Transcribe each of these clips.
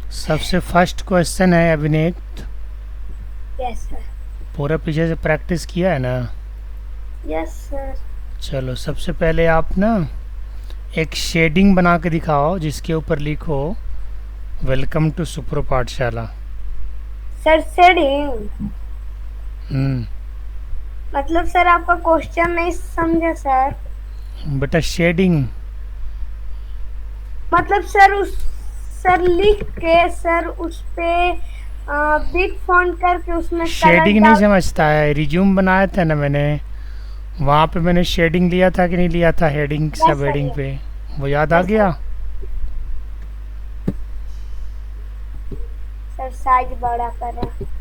सबसे first question है अभिनीत। Yes sir. पूरा पीछे से प्रैक्टिस किया है ना? Yes sir. चलो सबसे पहले आप ना एक शेडिंग बना के दिखाओ जिसके ऊपर लिखो वेलकम टू सुप्रो पाठशाला। सर शेडिंग हम्म। मतलब सर आपका क्वेश्चन नहीं समझा सर। बेटा शेडिंग। मतलब सर उस सर लिख के सर उस पे बिग फॉन्ट करके उसमें कलर शेडिंग नहीं डाल। समझता है? रिज्यूम बनाया था ना मैंने, वहाँ पे मैंने शेडिंग लिया था कि नहीं लिया था? हेडिंग यस सब सर। हेडिंग पे वो याद आ यस सर। गया? सर साइज बड़ा कर रहा है।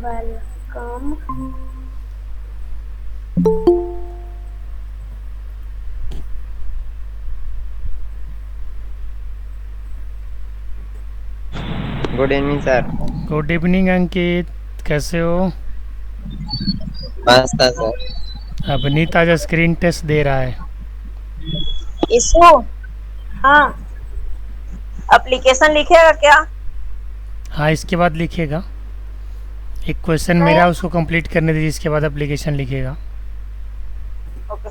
Welcome. Good evening sir. Good evening Ankit, कैसे हो? मस्त है सर। अभिनीत आज स्क्रीन टेस्ट दे रहा है। इसको हाँ एप्लीकेशन लिखेगा क्या? हाँ, इसके बाद लिखेगा। एक क्वेश्चन मैं। मेरा उसको कंप्लीट करने दीजिए, इसके बाद एप्लीकेशन लिखेगा। ओके।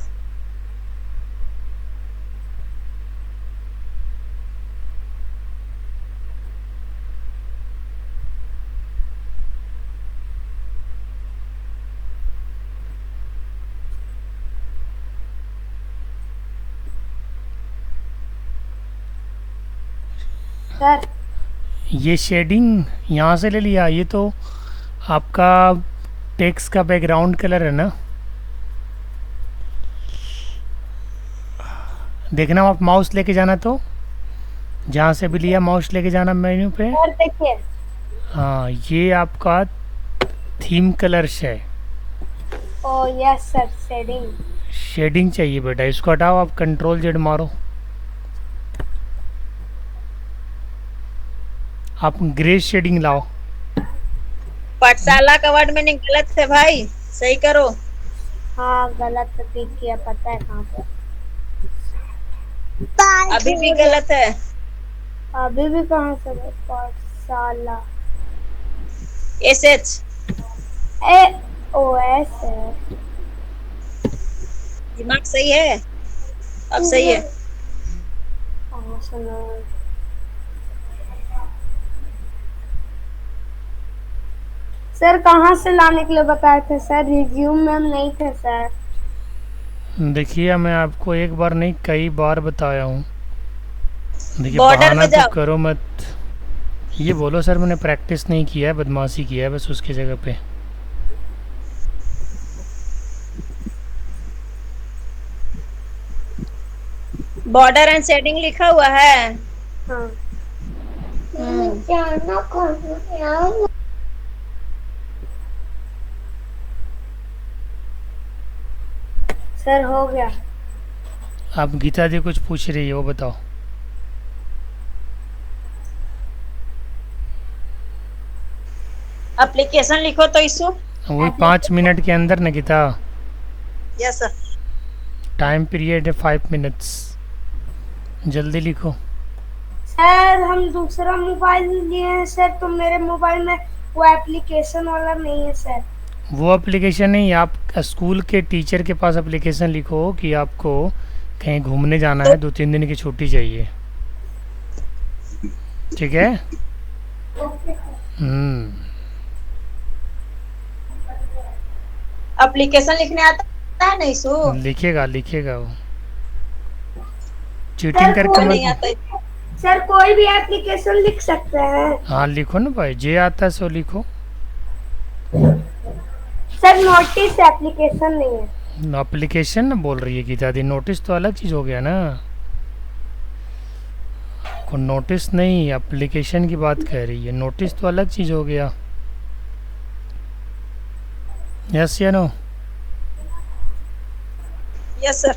सर ये शेडिंग यहाँ से ले लिया? ये तो आपका टेक्स्ट का बैकग्राउंड कलर है ना? देखना, आप माउस लेके जाना, तो जहाँ से भी लिया माउस लेके जाना मेन्यू पे। सर देखिए। हाँ, ये आपका थीम कलर्स है। Oh yes sir shading. Shading चाहिए बेटा, इसको हटाओ, आप कंट्रोल जेड मारो। आप ग्रे शेडिंग लाओ। पाठशाला का वर्ड मीनिंग गलत है भाई, सही करो। हाँ गलत तो टिक किया, पता है कहाँ पे। अभी भी गलत है। अभी भी कहाँ से पाठशाला। S H. A O S है। दिमाग सही है, अब सही है। हाँ सुनो। सर कहाँ से लाने के लिए बताए थे सर? रिज्यूम में हम नहीं थे सर। देखिए, मैं आपको एक बार नहीं कई बार बताया हूँ। देखिए, बॉर्डर बहाना में तो जाओ। करो मत। ये बोलो सर मैंने प्रैक्टिस नहीं किया है, बदमाशी किया है बस उसकी जगह पे। बॉर्डर एंड शेडिंग लिखा हुआ है। हाँ सर हो गया। आप गीता जी कुछ पूछ रही है, वो बताओ। एप्लीकेशन लिखो तो इशू। वही 5 मिनट के अंदर ना Geeta? Yes sir. Time period है 5 मिनट्स, जल्दी लिखो। सर हम दूसरा मोबाइल लिए हैं सर, तो मेरे मोबाइल में वो एप्लीकेशन वाला नहीं है सर। वो एप्लीकेशन नहीं, आप स्कूल के टीचर के पास एप्लीकेशन लिखो कि आपको कहीं घूमने जाना तो है, 2-3 दिन की छुट्टी चाहिए। ठीक है? हम्म। एप्लीकेशन लिखने आता है ना इशू? लिखेगा लिखेगा वो। चीटिंग सर करके वो कोई नहीं मत। आता है। सर कोई भी एप्लीकेशन लिख सकते हैं? हाँ लिखो ना भाई, जे आता है सो लिखो। सर नोटिस एप्लीकेशन नहीं है। एप्लीकेशन ना बोल रही है गीता दी, नोटिस तो अलग चीज़ हो गया ना। को नोटिस नहीं, एप्लीकेशन की बात कह रही है। नोटिस तो अलग चीज़ हो गया। यस या no? Yes sir.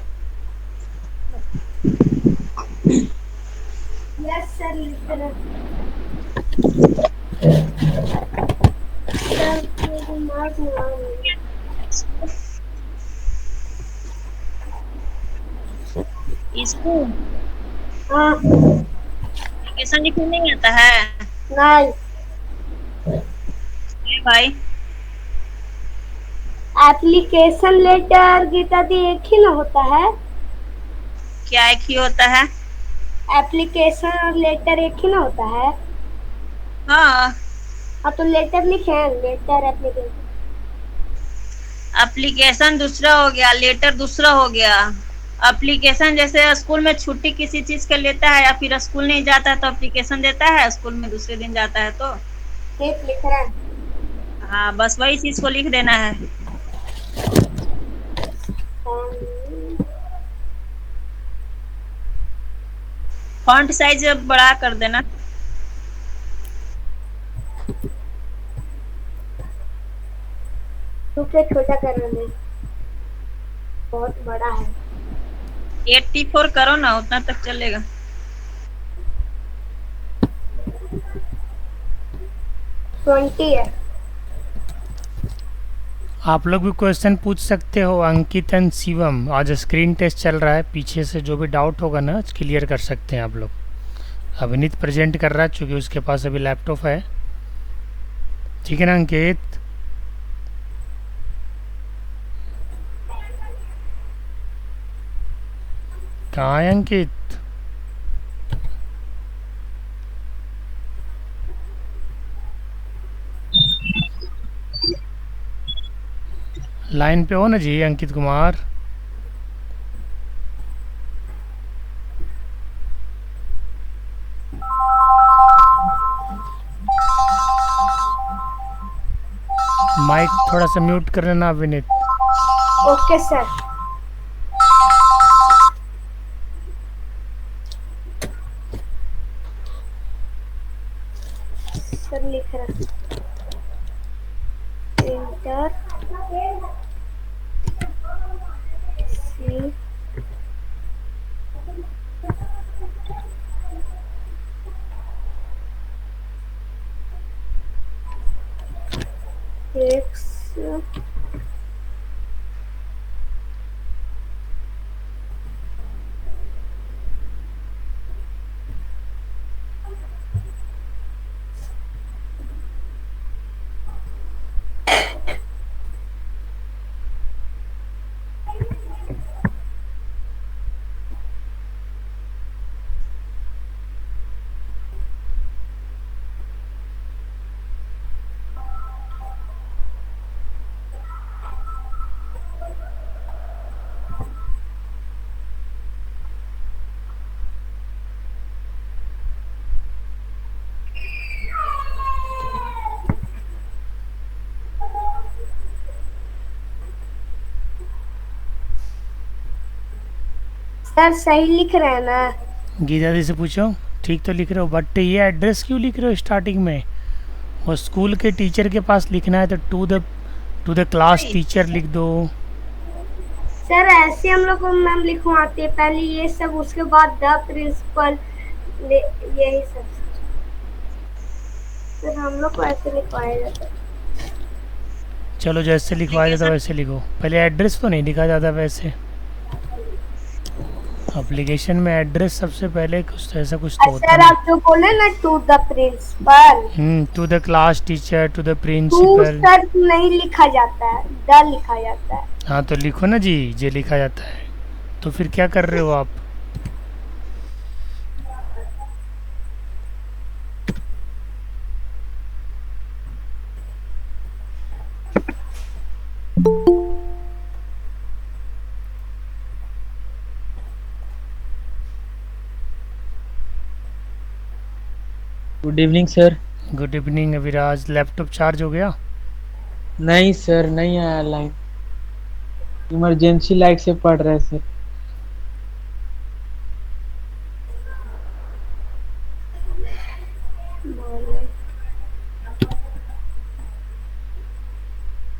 Yes sir लिख रहे सर को मार्क मांगे। इसको हाँ एप्लीकेशन लिखने नहीं आता है? नहीं अरे भाई एप्लीकेशन लेटर गीता दी एक ही ना होता है। क्या एक ही होता है? एप्लीकेशन और लेटर एक ही ना होता है। हाँ, हाँ तो लेटर लिखे हैं, लेटर एप्लीकेशन। एप्लीकेशन दूसरा हो गया, लेटर दूसरा हो गया। एप्लीकेशन जैसे स्कूल में छुट्टी किसी चीज का लेता है या फिर स्कूल नहीं जाता है तो एप्लीकेशन देता है, स्कूल में दूसरे दिन जाता है तो। ठीक लिख रहे हैं। हाँ, बस वही चीज को लिख देना है। फॉन्ट साइज बड़ा कर देना। टूके छोटा करने में बहुत बड़ा है। 84 करो ना, उतना तक चलेगा। 20 है। आप लोग भी क्वेश्चन पूछ सकते हो। अंकित एंड शिवम, आज स्क्रीन टेस्ट चल रहा है, पीछे से जो भी डाउट होगा ना क्लियर कर सकते हैं आप लोग। अभिनीत प्रेजेंट कर रहा है चूँकि उसके पास अभी लैपटॉप है। ठीक है ना अंकित? कहाँ है अंकित? लाइन पे हो ना जी अंकित कुमार? माइक थोड़ा सा म्यूट कर लेना अभिनीत। Okay sir. सर लिख रहा प्रिंटर सी एक्स सर सही लिख रहे हैं ना? गीता दी से पूछो, ठीक तो लिख रहे हो, बट ये एड्रेस क्यों लिख रहे हो स्टार्टिंग में? वो स्कूल के टीचर के पास लिखना है तो टू द क्लास टीचर लिख दो। सर ऐसे हम लोग को मैम लिखवाते हैं, पहले ये सब उसके बाद द प्रिंसिपल, यही सब। सर हम लोग को ऐसे लिखवाया जाता है। चलो जैसे लिखवाया जाता वैसे लिखो, पहले एड्रेस तो नहीं लिखा जाता वैसे। एप्लीकेशन में एड्रेस सबसे पहले कुछ ऐसा कुछ तो होता सर है। आप जो बोले ना to the principal, to the class teacher, to the to principal. Sir नहीं लिखा जाता है, द लिखा जाता है। हाँ तो लिखो ना जी, जे लिखा जाता है। तो फिर क्या कर रहे हो आप? Good evening sir. Good evening Aviraj. Laptop charge हो गया? नहीं सर, नहीं आया लाइन, इमरजेंसी लाइट से पढ़ रहे सर।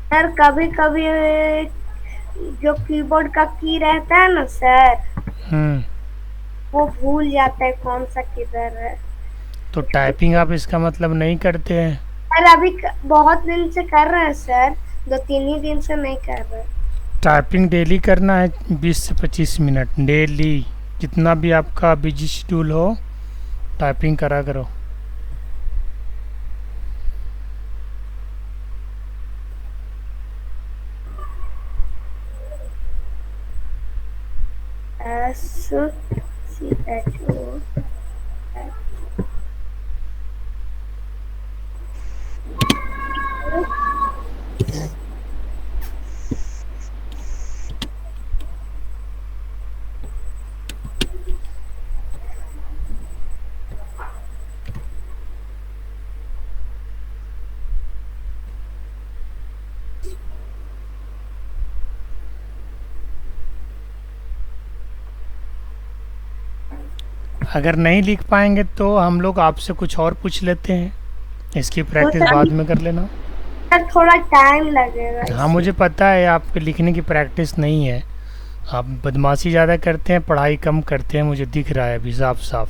सर कभी कभी जो कीबोर्ड का की रहता है ना सर, हम्म वो भूल जाता है कौन सा किधर है। तो टाइपिंग आप इसका मतलब नहीं करते हैं? सर अभी बहुत दिन से कर रहे हैं सर, 2-3 ही दिन से नहीं कर रहे। टाइपिंग डेली करना है 20 से 25 मिनट डेली, जितना भी आपका बिजी शेड्यूल हो टाइपिंग करा करो। SCHO अगर नहीं लिख पाएंगे तो हम लोग आपसे कुछ और पूछ लेते हैं, इसकी प्रैक्टिस बाद में कर लेना। सर थोड़ा टाइम लगेगा। हाँ मुझे पता है आपके लिखने की प्रैक्टिस नहीं है, आप बदमाशी ज़्यादा करते हैं, पढ़ाई कम करते हैं, मुझे दिख रहा है अभी साफ साफ।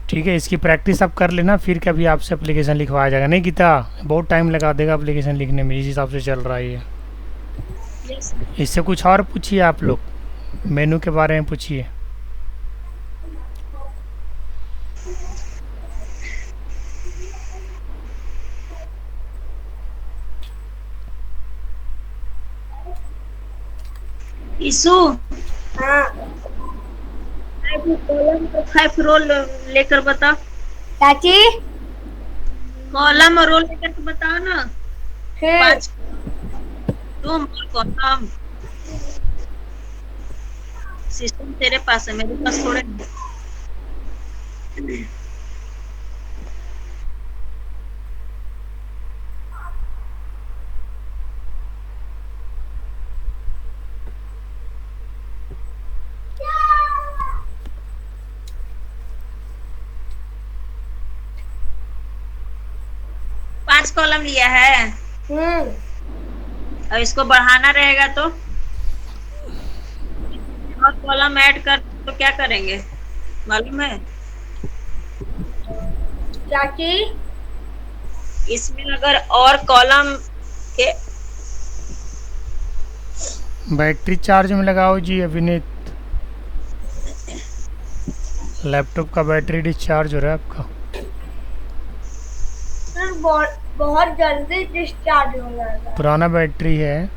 ठीक है, इसकी प्रैक्टिस आप कर लेना, फिर कभी आपसे एप्लीकेशन लिखवाया जाएगा। नहीं गीता, बहुत टाइम लगा देगा एप्लीकेशन लिखने में, इस हिसाब से चल रहा है ये। इससे कुछ और पूछिए आप लोग, मेनू के बारे में पूछिए। ईसु हाँ 5 रोल लेकर बताओ। चाची कॉलम और रोल लेकर के बताओ ना। फिर 5 तुम कॉलम। सिस्टम तेरे पास है, मेरे पास थोड़े नहीं। पांच कॉलम लिया है और इसको बढ़ाना रहेगा तो और कॉलम ऐड कर तो क्या करेंगे मालूम है? चाची इसमें अगर और कॉलम के बैटरी चार्ज में लगाओ जी अभिनीत, लैपटॉप का बैटरी डिस्चार्ज हो रहा है आपका। सर बहुत जल्दी डिस्चार्ज हो जाएगा। पुराना बैटरी है।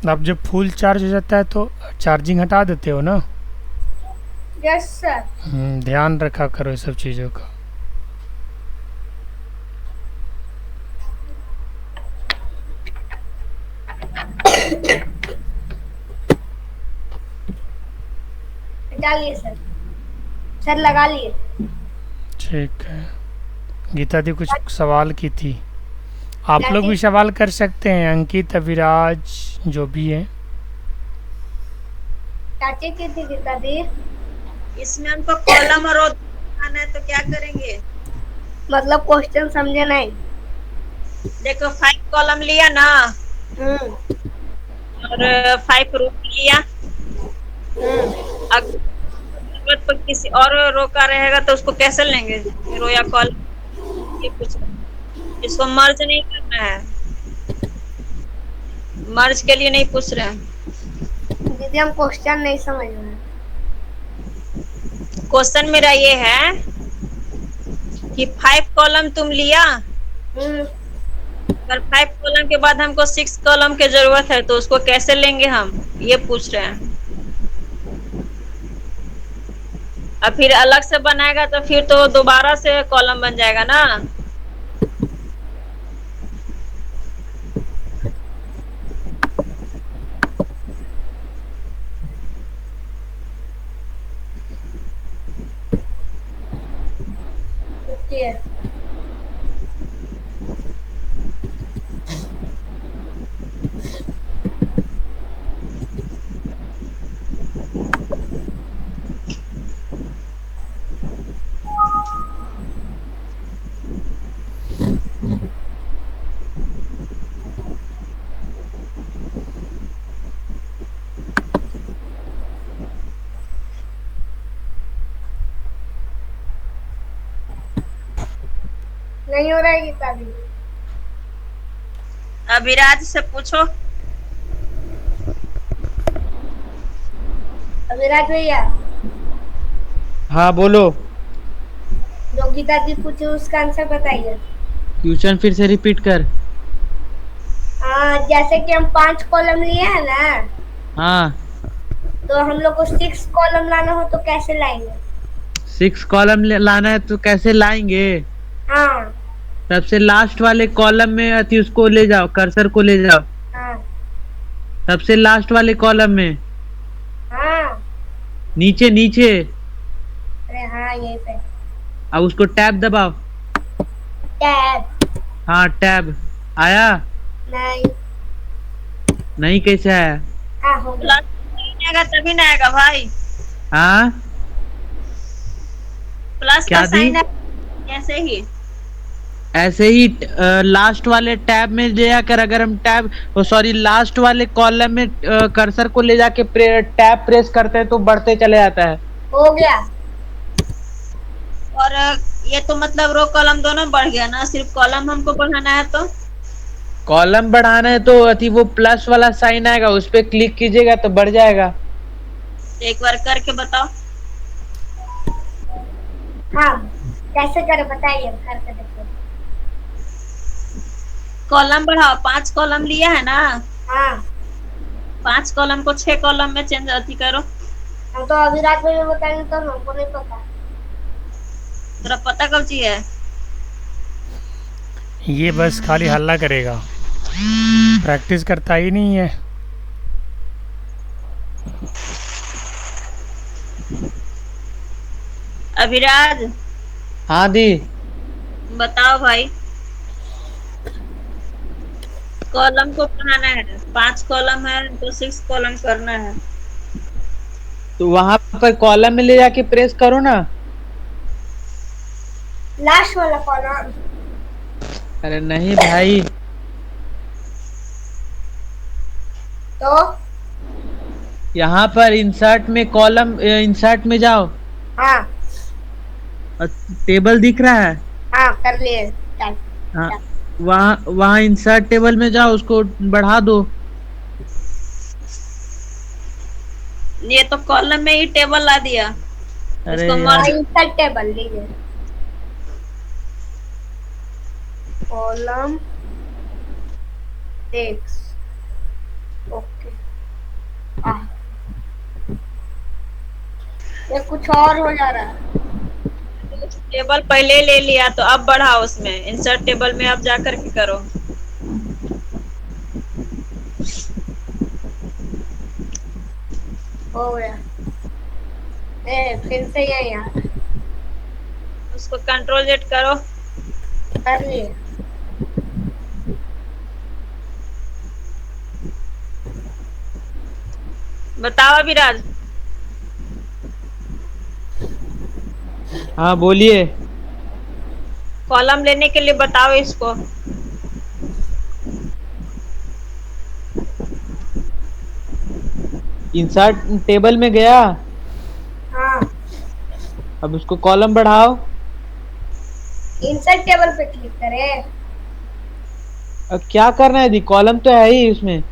अब जब फुल चार्ज हो जाता है तो चार्जिंग हटा देते हो ना? Yes sir. ध्यान रखा करो ये सब चीज़ों का। डालिए सर। सर लगा लिए। ठीक है, गीता दी कुछ सवाल की थी, आप लोग भी सवाल कर सकते हैं, अंकित अविराज जो भी है। चाची की थी गीता दी। इसमें हमको कॉलम और रो बनाना है तो क्या करेंगे? मतलब क्वेश्चन समझे नहीं। देखो 5 कॉलम लिया ना और 5 रो लिया। अगर जरूरत पर किसी और रो का रहेगा तो उसको कैसे लेंगे, रो या कॉलम? ये कुछ इसको मर्ज नहीं करना है, मर्ज के लिए नहीं पूछ रहे हैं। दीदी हम क्वेश्चन नहीं समझ रहे। क्वेश्चन मेरा ये है कि 5 कॉलम तुम लिया, अगर 5 कॉलम के बाद हमको 6 कॉलम की जरूरत है तो उसको कैसे लेंगे हम, ये पूछ रहे हैं। और फिर अलग से बनाएगा तो फिर तो दोबारा से कॉलम बन जाएगा ना। नहीं हो रहा है गीता दी। अभिराज से पूछो। अभिराज भैया, हाँ बोलो। जो गीता दी पूछे उसका आंसर बताइए। क्वेश्चन फिर से रिपीट कर। जैसे कि हम 5 कॉलम लिए हैं ना, हाँ, तो हम लोग को 6 कॉलम लाना हो तो कैसे लाएंगे? 6 कॉलम लाना है तो कैसे लाएंगे? हाँ सबसे लास्ट वाले कॉलम में अति उसको ले जाओ, कर्सर को ले जाओ हाँ सबसे लास्ट वाले कॉलम में, हाँ। नीचे नीचे। अरे हाँ, यही पे अब उसको टैब दबाओ। टैब। हाँ टैब आया? नहीं। नहीं कैसे आया? हाँ, हो गया। प्लस नहीं आएगा तभी ना आएगा भाई। हाँ प्लस क्या का दी? साइन ऐसे ही। ऐसे ही लास्ट वाले टैब में ले जाकर, अगर हम टैब सॉरी लास्ट वाले कॉलम में कर्सर को ले जाके टैब प्रेस करते हैं तो बढ़ते चले जाता है। हो गया। और ये तो मतलब रो कॉलम दोनों बढ़ गया ना, सिर्फ कॉलम हमको बढ़ाना है तो। कॉलम बढ़ाना है तो अति वो प्लस वाला साइन आएगा, उस पर क्लिक कीजिएगा तो बढ़ जाएगा। एक बार करके बताओ। हाँ, कैसे करे बताइए, करके देखो। कॉलम बढ़ाओ, 5 कॉलम लिया है ना, हाँ, 5 कॉलम को 6 कॉलम में चेंज अति करो। हम तो अभिराज भैया बताएंगे तो हमको नहीं पता। तेरा पता कब चीज है? ये बस खाली हल्ला करेगा, प्रैक्टिस करता ही नहीं है। अभिराज हाँ दी। बताओ भाई। कॉलम को बढ़ाना है, 5 कॉलम है तो 6 कॉलम करना है। तो वहां पर कॉलम में ले जाके प्रेस करो ना। लास्ट वाला कॉलम। अरे नहीं भाई, तो यहाँ पर इंसर्ट में कॉलम, इंसर्ट में जाओ। हाँ और टेबल दिख रहा है? हाँ, कर लिए। चल, हाँ, वहाँ वहाँ इंसर्ट टेबल में जाओ, उसको बढ़ा दो। ये तो कॉलम में ही टेबल ला दिया। अरे इसको यार, इंसर्ट टेबल लीजिए। Column text. ओके। ये कुछ और हो जा रहा है। टेबल पहले ले लिया तो अब बढ़ाओ, उसमें इंसर्ट टेबल में अब जाकर के करो। हो गया। फिर से ये यार, उसको कंट्रोल जेड करो। कर लिए। बताओ अभिराज। हाँ बोलिए। कॉलम लेने के लिए बताओ इसको। इंसर्ट टेबल में गया, हाँ, अब उसको कॉलम बढ़ाओ। इंसर्ट टेबल पे क्लिक करें। अब क्या करना है दी? कॉलम तो है ही उसमें।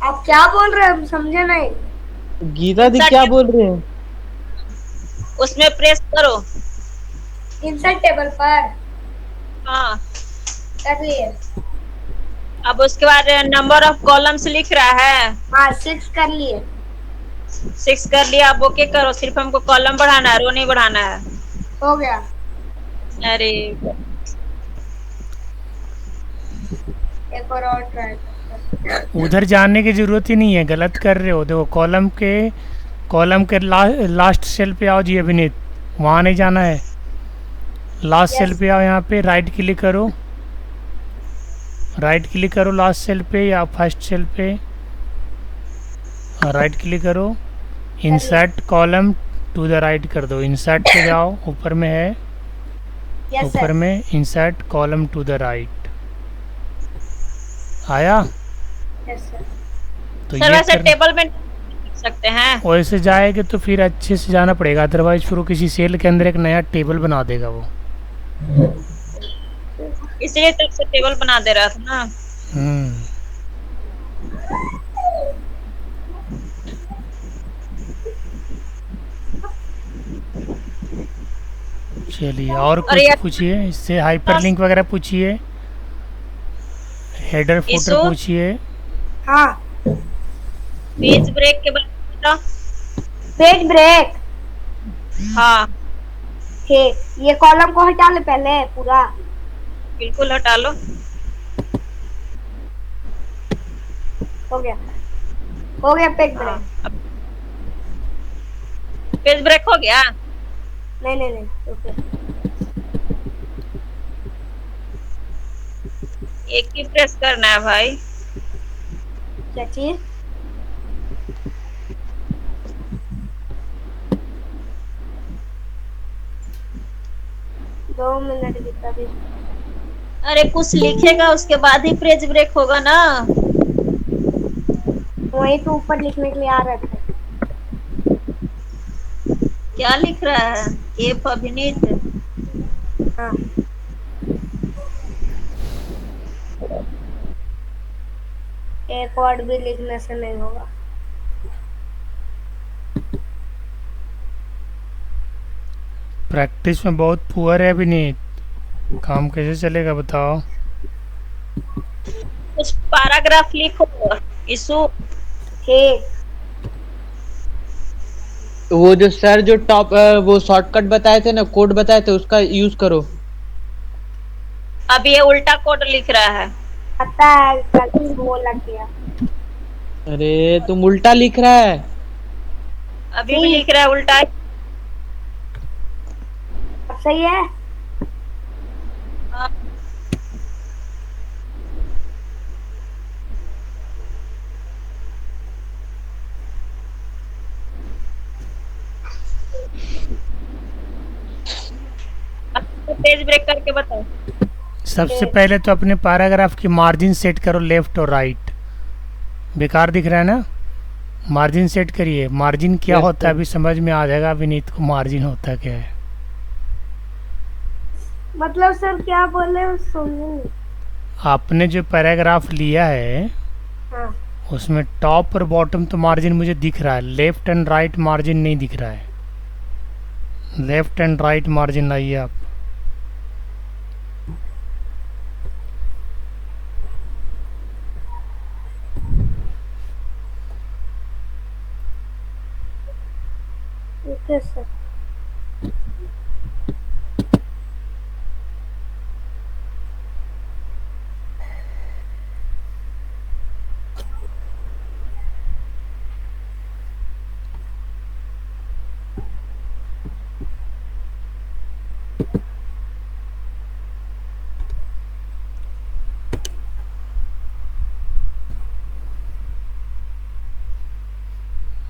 आप क्या बोल रहे हैं, हम समझे नहीं। गीता दी क्या बोल रहे हैं? उसमें प्रेस करो। इंसर्ट टेबल पर हाँ, कर लिए। अब उसके बाद नंबर ऑफ कॉलम्स लिख रहा है। हाँ, 6 कर लिए। 6 कर लिया, अब ओके करो। सिर्फ हमको कॉलम बढ़ाना है, रो नहीं बढ़ाना है। हो गया। अरे एक और ट्राई। उधर जाने की ज़रूरत ही नहीं है, गलत कर रहे हो। देखो कॉलम के लास्ट सेल पे आओ जी अभिनीत, वहाँ नहीं जाना है। लास्ट सेल पे आओ, यहाँ पे राइट क्लिक करो, राइट क्लिक करो लास्ट सेल पे या फर्स्ट सेल पे, राइट क्लिक करो, insert column to the right कर दो। इंसर्ट पे जाओ, ऊपर में है, यस ऊपर सर। में insert column to the right आया। Yes sir. तो सर ये वैसे कर, टेबल में सकते हैं। वैसे जाएगा तो फिर अच्छे से जाना पड़ेगा, अदरवाइज फिर वो किसी सेल के अंदर एक नया टेबल बना देगा वो। इसलिए तब से टेबल बना दे रहा था ना। हम्म। चलिए और और कुछ ये पूछिए, इससे हाइपरलिंक वगैरह पूछिए, हेडर फुटर इसो पूछिए। हाँ, पेज ब्रेक के बारे में बताओ। Page break. हाँ ठीक, ये कॉलम को हटा ले पहले पूरा। बिल्कुल हटा लो। हो गया, हो गया पेज हाँ ब्रेक। अब पेज ब्रेक हो गया। नहीं नहीं नहीं, ओके। एक ही प्रेस करना है भाई। क्या चीज? दो मिनट की तभी। अरे कुछ लिखेगा उसके बाद ही पेज ब्रेक होगा ना। वहीं तो ऊपर लिखने के लिए आ रहा था। क्या लिख रहा है? एफ अभिनीत। हाँ, एक वर्ड भी लिखने से नहीं होगा। प्रैक्टिस में बहुत पुअर है अभिनीत, काम कैसे चलेगा बताओ। कुछ पैराग्राफ लिखो इशू। ठीक, वो जो सर जो टॉप वो शॉर्टकट बताए थे ना, कोड बताए थे, उसका यूज करो। अब ये उल्टा कोड लिख रहा है। पता है, गलती वो लग गया। अरे तुम उल्टा लिख रहा है। अभी भी लिख रहा है उल्टा। अब सही है। हाँ, अब पेज ब्रेक करके बताओ। सबसे पहले तो अपने पैराग्राफ की मार्जिन सेट करो, लेफ्ट और राइट। बेकार दिख रहा है ना, मार्जिन सेट करिए। मार्जिन क्या Yes, होता है sir. अभी समझ में आ जाएगा अभिनीत को, मार्जिन होता क्या है। मतलब सर क्या बोले समझे? आपने जो पैराग्राफ लिया है हाँ, उसमें टॉप और बॉटम तो मार्जिन मुझे दिख रहा है, लेफ्ट एंड राइट मार्जिन नहीं दिख रहा है। लेफ्ट एंड राइट मार्जिन लाइए आप। Okay sir.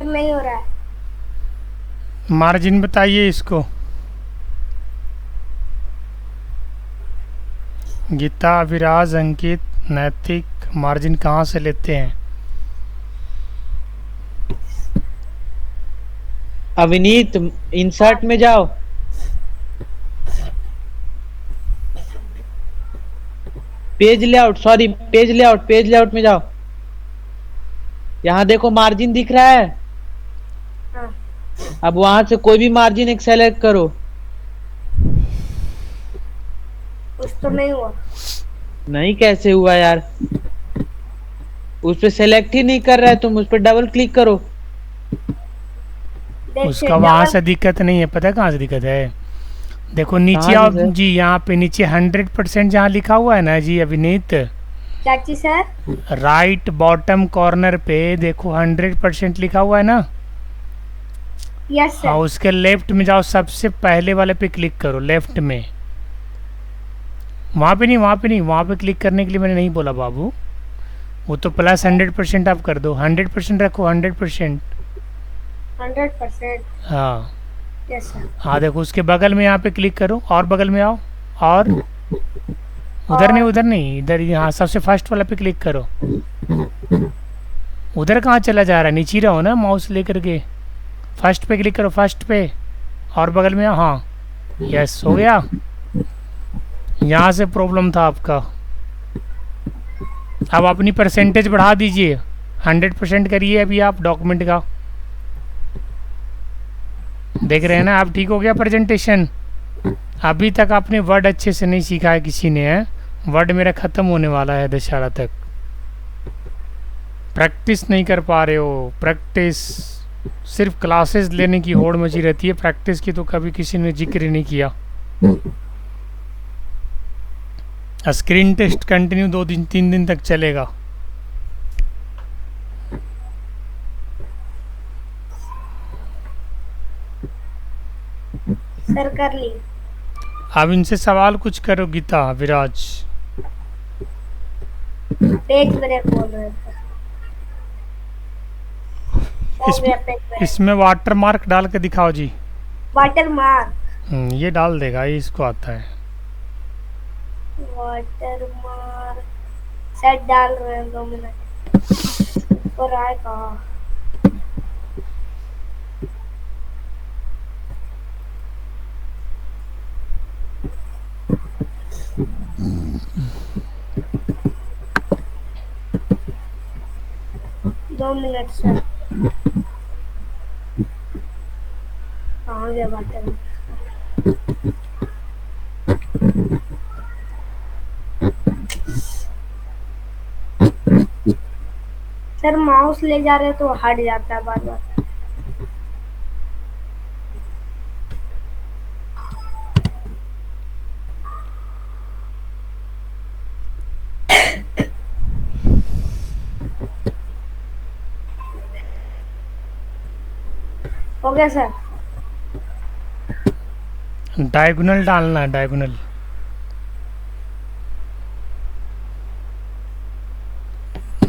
नहीं हो रहा है। मार्जिन बताइए इसको। गीता, विराज, अंकित, नैतिक, मार्जिन कहाँ से लेते हैं? अविनीत इंसर्ट में जाओ। Page layout, sorry page layout, page layout में जाओ। यहाँ देखो मार्जिन दिख रहा है। हाँ, अब वहां से कोई भी मार्जिन एक सेलेक्ट करो। कुछ तो नहीं हुआ। नहीं कैसे हुआ यार, उस पे सेलेक्ट ही नहीं कर रहा है, तुम उस पर डबल क्लिक करो। देखिए, उसका वहाँ डबल- से दिक्कत नहीं है, पता है कहाँ से दिक्कत है? देखो नीचे कहाँ आओ से सर? जी, यहाँ पे नीचे 100% जहाँ लिखा हुआ है ना जी अभिनीत, क्या चीज सर? राइट बॉटम कॉर्नर पे देखो 100% लिखा हुआ है ना। यस हाँ, सर। उसके लेफ्ट में जाओ, सबसे पहले वाले पे क्लिक करो, लेफ्ट में। वहाँ पे नहीं, वहाँ पे नहीं, वहाँ पे क्लिक करने के लिए मैंने नहीं बोला बाबू, वो तो प्लस 100% आप कर दो, 100% रखो, 100%। 100%। हाँ यस सर। हाँ, देखो उसके बगल में यहाँ पे क्लिक करो, और बगल में आओ, और उधर नहीं, उधर नहीं, इधर, यहाँ सबसे फर्स्ट वाला पे क्लिक करो, उधर कहाँ चला जा रहा है? नीचे रहो ना माउस लेकर के, फर्स्ट पे क्लिक करो, फर्स्ट पे, और बगल में, हाँ यस हो गया। यहाँ से प्रॉब्लम था आपका। अब अपनी परसेंटेज बढ़ा दीजिए, 100% करिए अभी आप डॉक्यूमेंट का। देख रहे हैं ना, अब ठीक हो गया प्रेजेंटेशन। अभी तक आपने वर्ड अच्छे से नहीं सीखा है किसी ने, है? वर्ड मेरा ख़त्म होने वाला है दशहरा तक। प्रैक्टिस नहीं कर पा रहे हो। प्रैक्टिस सिर्फ क्लासेस लेने की होड़ मची रहती है, प्रैक्टिस की तो कभी किसी ने जिक्र ही नहीं किया। स्क्रीन टेस्ट कंटिन्यू 2-3 दिन तक चलेगा। सर कर ली। अब इनसे सवाल कुछ करो गीता, विराज। पेज ब्रेक बोल रहे थे। हो गया पेज ब्रेक। इसमें वाटर मार्क डाल के दिखाओ जी। वाटर मार्क, ये डाल देगा, ये इसको आता है। वाटर मार्क सेट डाल रहे हैं, 2 मिनट और आएगा। दो मिनट सर। कहाँ गया वाटर मार्क? सर माउस ले जा रहे हैं तो हट जाता है बार बार। हो गया सर। डायगोनल डालना है, डायगोनल।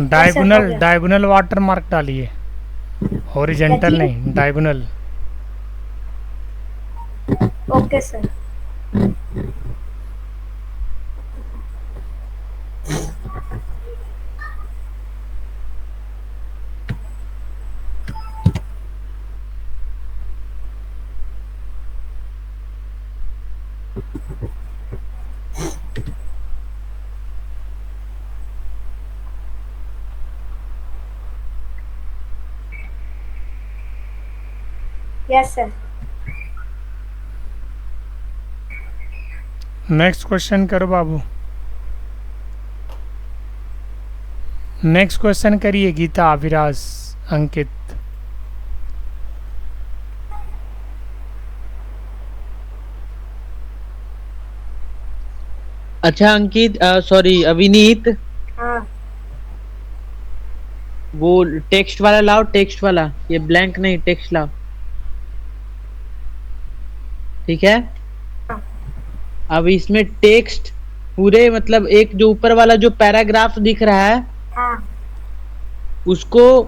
डायगोनल गया। डायगोनल वाटर मार्क डालिए, हॉरिजॉन्टल क्या चीज़? नहीं, diagonal. Okay sir. Yes sir. Next question करो बाबू। नेक्स्ट क्वेश्चन करिए गीता, विराज, अंकित। अच्छा अंकित, सॉरी अविनीत, हाँ वो टेक्स्ट वाला लाओ, टेक्स्ट वाला, ये ब्लैंक नहीं, टेक्स्ट लाओ, ठीक है? हाँ। अब इसमें टेक्स्ट पूरे, मतलब एक जो ऊपर वाला जो पैराग्राफ दिख रहा है, हाँ उसको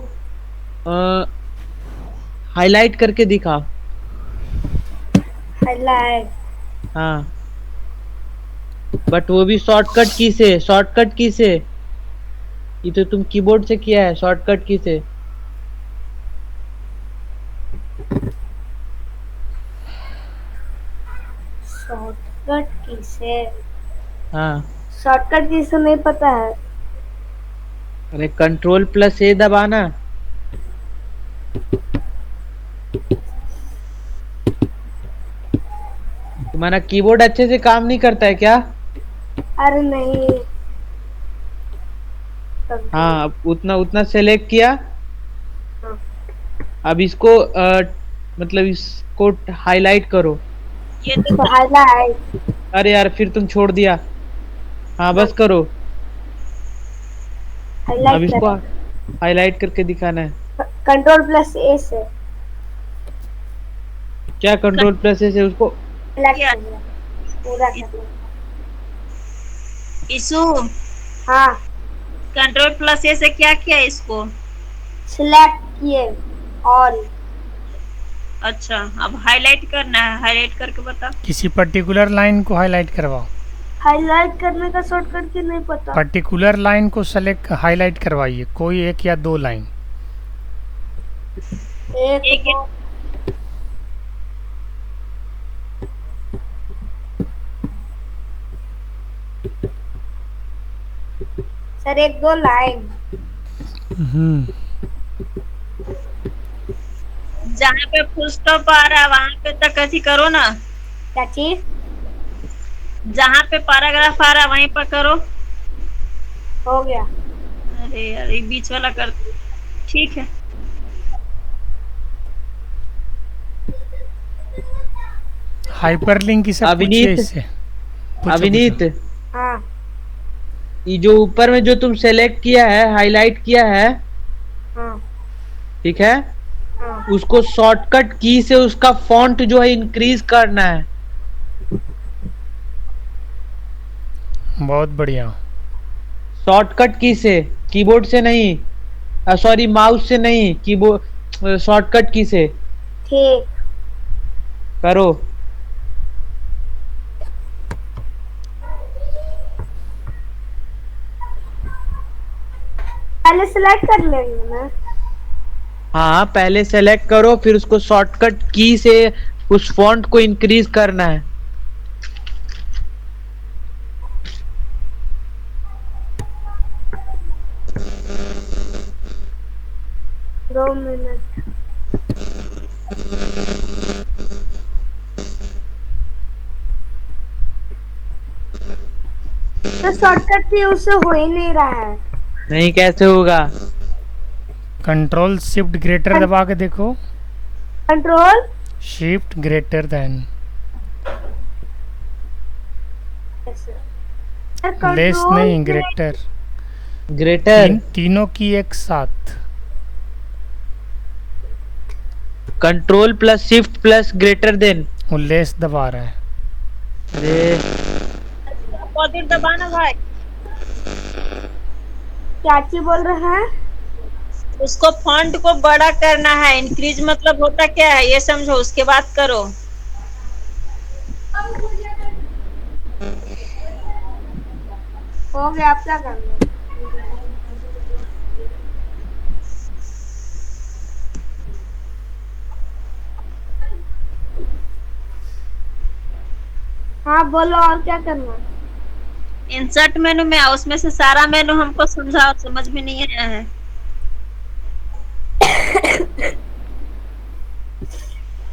हाईलाइट करके दिखाओ। हाईलाइट। हाँ, बट वो भी शॉर्टकट की से, शॉर्टकट की से। ये तो तुम कीबोर्ड से किया है, शॉर्टकट की से। शॉर्टकट की से? हाँ, शॉर्टकट की से नहीं पता है। अरे Ctrl+A दबाना। तुम्हारा कीबोर्ड अच्छे से काम नहीं करता है क्या? अरे नहीं। हाँ, अब उतना सेलेक्ट किया। हाँ। अब इसको मतलब इसको हाईलाइट करो। ये तो हाईलाइट। अरे यार, फिर तुम छोड़ दिया। हाँ, बस करो। अब हाईलाइट इसको हाईलाइट करके दिखाना है। Ctrl+A से क्या Ctrl+A से उसको? हाईलाइट कर दिया, पूरा कर दिया। इशू हाँ, Ctrl+A से क्या किया इसको? सिलेक्ट किए ऑल। अच्छा, अब हाईलाइट करना है, हाईलाइट करके बता। किसी पर्टिकुलर लाइन को हाईलाइट करवाओ। हाईलाइट करने का शॉर्टकट की नहीं पता। पर्टिकुलर लाइन को सेलेक्ट, हाईलाइट करवाइए, कोई एक या दो लाइन। एक एक दो सर, एक दो लाइन। हम्म। जहाँ पे फुल स्टॉप आ रहा है वहां पे तक ऐसी करो ना। क्या चीज? जहाँ पे पैराग्राफ आ रहा है वहीं पर करो। हो गया। अरे यार ये बीच वाला कर। ठीक है। हाइपरलिंक ही सब पूछिए अविनीत, इससे। पूछो अविनीत, पूछो। हाँ ये जो ऊपर में जो तुम सेलेक्ट किया है, हाईलाइट किया है, हाँ ठीक है, हाँ। उसको शॉर्टकट की से उसका फॉन्ट जो है इंक्रीज करना है। बहुत बढ़िया। शॉर्टकट की से, कीबोर्ड से नहीं, सॉरी माउस से नहीं, कीबोर्ड शॉर्टकट की से ठीक। करो। पहले सिलेक्ट कर लेंगे ना। हाँ पहले सेलेक्ट करो, फिर उसको शॉर्टकट की से उस फॉन्ट को इंक्रीज करना है। 2 मिनट। तो शॉर्टकट भी उससे हो ही नहीं रहा है। नहीं कैसे होगा? कंट्रोल शिफ्ट ग्रेटर दबा के देखो। Control shift greater than. Less नहीं, ग्रेटर। ग्रेटर। तीनों की एक साथ। Control plus shift plus greater than. वो लेस दबा रहा है। अरे अपोजिट दबाना भाई। क्या चीज बोल रहा है? उसको फॉन्ट को बड़ा करना है। इंक्रीज मतलब होता क्या है ये समझो, उसके बाद करो। हो गया, आप क्या करना? हाँ बोलो, और क्या करना? इंसर्ट मेनू में आओ, उसमें से सारा मेनू हमको समझाओ, समझ में नहीं आया है।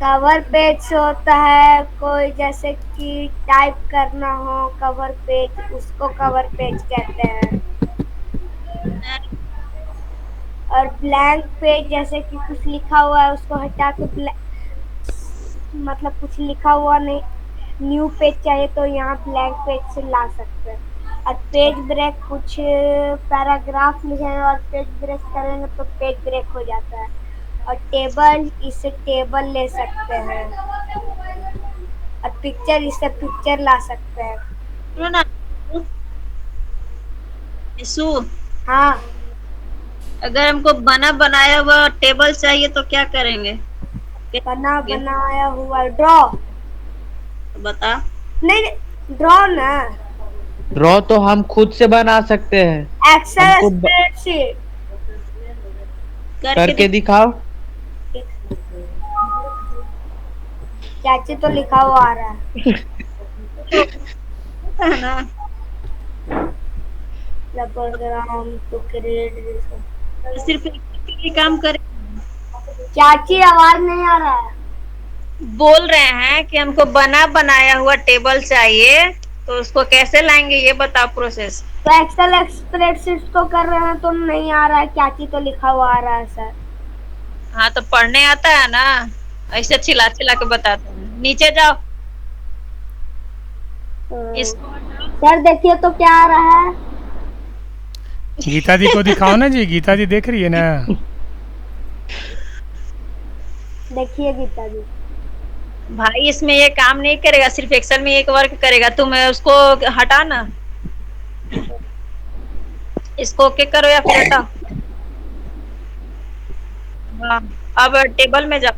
कवर पेज होता है, कोई जैसे कि टाइप करना हो कवर पेज, उसको कवर पेज कहते हैं। और ब्लैंक पेज जैसे कि कुछ लिखा हुआ है उसको हटा के मतलब कुछ लिखा हुआ नहीं, न्यू पेज चाहिए तो यहाँ ब्लैंक पेज से ला सकते हैं। और पेज ब्रेक, कुछ पैराग्राफ लिखेंगे और पेज ब्रेक करेंगे तो पेज ब्रेक हो जाता है। और टेबल, इससे टेबल ले सकते हैं। और पिक्चर, इससे पिक्चर ला सकते हैं। सुनो ना इसु, हाँ, अगर हमको बना बनाया हुआ टेबल चाहिए तो क्या करेंगे? बना बनाया हुआ ड्रॉ। बता। नहीं, ड्रॉ ना, ड्रॉ तो हम खुद से बना सकते हैं। एक्सेल हमको स्प्रेडशीट करके दिखाओ। चाची तो लिखा हुआ आ रहा है। है ना। Program to create. सिर्फ एक के लिए काम करे। चाची आवाज नहीं आ रहा है। बोल रहे हैं कि हमको बना बनाया हुआ टेबल चाहिए तो उसको कैसे लाएंगे ये बताओ प्रोसेस। तो एक्सेल स्प्रेडशीट को कर रहे हैं तो नहीं आ रहा है, चाची तो लिखा हुआ आ रहा है सर। हाँ तो पढ़ने आता है ना, ऐसे चिल्ला चिल्ला के बताते हैं। नीचे जाओ। इसको सर देखिए तो क्या आ रहा है। गीता दी को दिखाओ ना जी, गीता दी देख रही है ना। देखिए गीता जी। भाई इसमें ये काम नहीं करेगा, सिर्फ एक्सेल में एक वर्क करेगा। तुम उसको हटा ना, इसको ओके करो या फिर हटाओ। हाँ, अब टेबल में जाओ।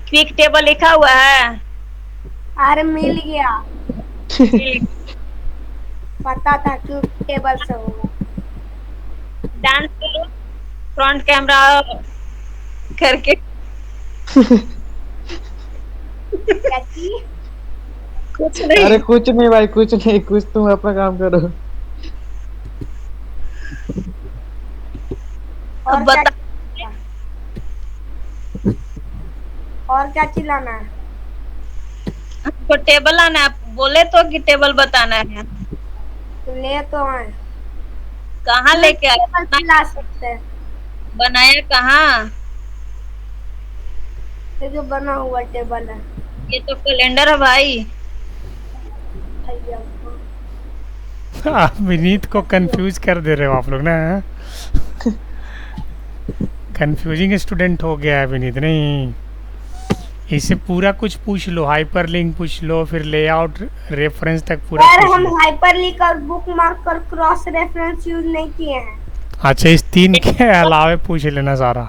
क्विक टेबल लिखा हुआ है। अरे मिल गया, ठीक। पता था कि टेबल से होगा। डांस करो, फ्रंट कैमरा करके। क्या चीज? कुछ नहीं। अरे कुछ नहीं भाई, कुछ नहीं, कुछ तुम अपना काम करो। और अब बता। और क्या चिल्लाना है? तो टेबल आना है, आप बोले तो कि टेबल बताना है। तो ले तो आए। कहाँ लेके आए? टेबल चिल्ला सकते हैं। बनाया कहाँ? ये जो बना हुआ टेबल है। ये तो कैलेंडर है भाई। भैया आप विनीत को कंफ्यूज कर दे रहे हो आप लोग ना। कंफ्यूजिंग स्टूडेंट हो गया है विनीत। नहीं, इसे पूरा कुछ पूछ लो, हाइपरलिंक पूछ लो, फिर लेआउट रेफरेंस तक पूरा यार पूछ हम लो। हाइपरलिंक और बुक मार्क और क्रॉस रेफरेंस यूज नहीं किए हैं। अच्छा, इस 3 के अलावे पूछ लेना सारा।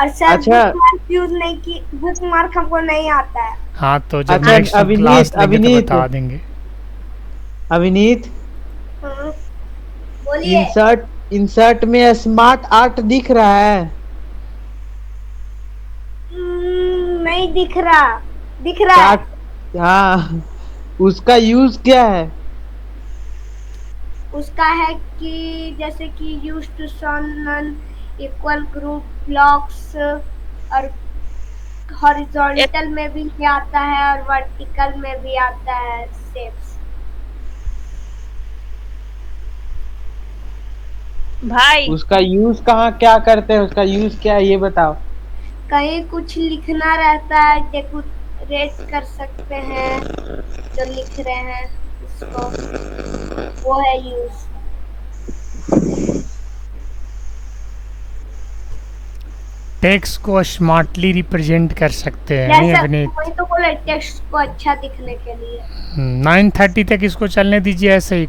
और सर अच्छा। बुक मार्क यूज नहीं की, बुक मार्क हमको नहीं आता है। हाँ, तो जब अच्छा, नेक्स्ट अविनीत, क्लास लेंगे तो अविनीत। बता देंगे। अविनीत, हाँ, बोलिए। इंसर्ट में स्मार्ट आर्ट दिख रहा है? नहीं दिख रहा। दिख रहा है। क्या? हाँ, उसका यूज क्या है? उसका है कि जैसे कि use to non equal group blocks, और हॉरिजॉन्टल में भी आता है और वर्टिकल में भी आता है शेप्स। भाई उसका यूज कहाँ क्या करते हैं, उसका यूज क्या है ये बताओ। कहीं कुछ लिखना रहता है, डेकोरेट कर सकते हैं जो लिख रहे हैं इसको, वो है यूज। टेक्स्ट को स्मार्टली रिप्रेजेंट कर सकते हैं, नहीं जैसे अविनीत? वही तो बोले, टेक्स्ट को अच्छा दिखने के लिए। 9:30 तक इसको चलने दीजिए ऐसे ही।